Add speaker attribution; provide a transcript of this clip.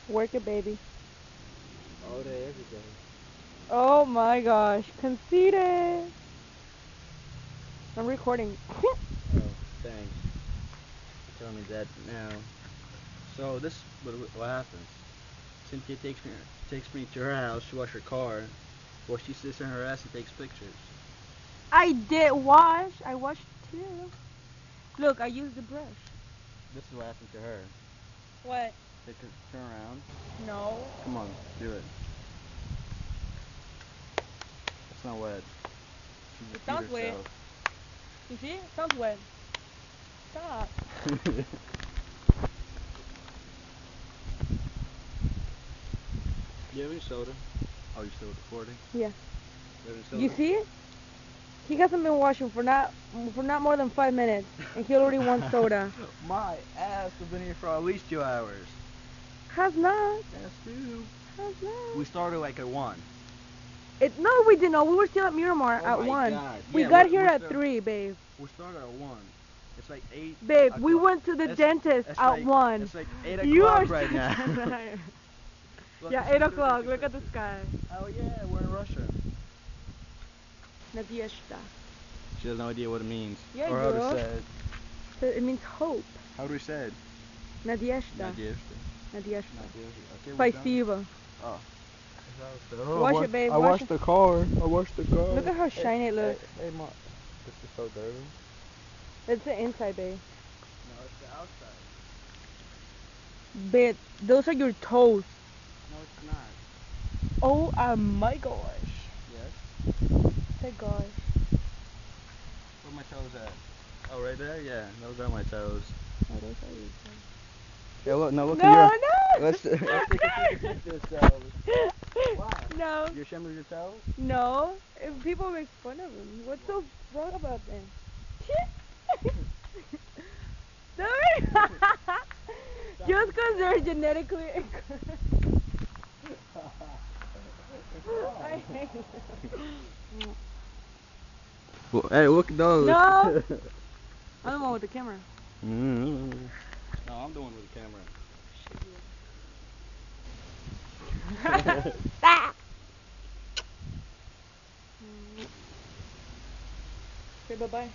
Speaker 1: Work it, baby.
Speaker 2: All day, every day.
Speaker 1: Oh my gosh, conceited. I'm recording.
Speaker 2: Oh, thanks for telling me that now. So this, what happens? Cynthia takes me to her house to wash her car, while she sits on her ass and takes pictures.
Speaker 1: I did wash. I washed too. Look, I used the brush.
Speaker 2: This is what happened to her.
Speaker 1: What?
Speaker 2: Turn around.
Speaker 1: No.
Speaker 2: Come on, do it. It's not wet. She
Speaker 1: It
Speaker 2: just
Speaker 1: sounds
Speaker 2: beat
Speaker 1: wet.
Speaker 2: herself.
Speaker 1: You see? It sounds wet. Stop.
Speaker 2: Do you have any soda? Oh, you're still recording?
Speaker 1: Yeah.
Speaker 2: You have any soda?
Speaker 1: You see it? He hasn't been washing for not more than 5 minutes, and he already wants soda.
Speaker 2: My ass has been here for at least 2 hours.
Speaker 1: Has not.
Speaker 2: Yes, dude.
Speaker 1: Has not.
Speaker 2: We started like at 1.
Speaker 1: No, we didn't. We were still at Miramar
Speaker 2: Oh
Speaker 1: at
Speaker 2: my
Speaker 1: 1.
Speaker 2: God.
Speaker 1: We
Speaker 2: Yeah,
Speaker 1: got
Speaker 2: we're-
Speaker 1: here
Speaker 2: we're
Speaker 1: at
Speaker 2: still-
Speaker 1: 3, babe.
Speaker 2: We started at 1. It's like 8.
Speaker 1: Babe, we
Speaker 2: o'clock.
Speaker 1: went to the dentist
Speaker 2: it's
Speaker 1: at
Speaker 2: like,
Speaker 1: 1.
Speaker 2: It's like 8
Speaker 1: You are
Speaker 2: o'clock right
Speaker 1: such
Speaker 2: now.
Speaker 1: a liar.
Speaker 2: Look,
Speaker 1: Yeah,
Speaker 2: it's
Speaker 1: 8
Speaker 2: still
Speaker 1: o'clock.
Speaker 2: taking
Speaker 1: Look at the
Speaker 2: pictures.
Speaker 1: sky.
Speaker 2: Oh yeah, we're in Russia.
Speaker 1: Nadezhda.
Speaker 2: She has no idea what it means.
Speaker 1: Yeah,
Speaker 2: or how
Speaker 1: girl.
Speaker 2: to say it.
Speaker 1: So it means hope.
Speaker 2: How do we say it?
Speaker 1: Nadezhda.
Speaker 2: Nadezhda.
Speaker 1: Nadezhda.
Speaker 2: Okay, we're done.
Speaker 1: Spasiba.
Speaker 2: Oh.
Speaker 1: Wash it, babe.
Speaker 2: I
Speaker 1: Wash
Speaker 2: washed
Speaker 1: it.
Speaker 2: the car. I washed the car.
Speaker 1: Look at how shiny it looks.
Speaker 2: Hey, Mom. This is so dirty.
Speaker 1: It's the inside, babe.
Speaker 2: No, it's the outside.
Speaker 1: Babe, those are your toes.
Speaker 2: No, it's not.
Speaker 1: Oh, my gosh.
Speaker 2: Yes.
Speaker 1: My gosh.
Speaker 2: Where my toes at? Oh, right there? Yeah, those are my toes.
Speaker 1: Oh, those are your toes.
Speaker 2: Yeah, look, no, look
Speaker 1: No,
Speaker 2: at your...
Speaker 1: no!
Speaker 2: Let's take a picture of yourselves. Why?
Speaker 1: No.
Speaker 2: You're ashamed of your toes?
Speaker 1: No. If people make fun of them, what's so wrong about them? Sorry. Just because they're genetically incorrect. I hate it.
Speaker 2: Well, hey, look at those.
Speaker 1: No. I'm the one with the camera.
Speaker 2: No, I'm the one with the camera.
Speaker 1: Stop. Okay, bye-bye.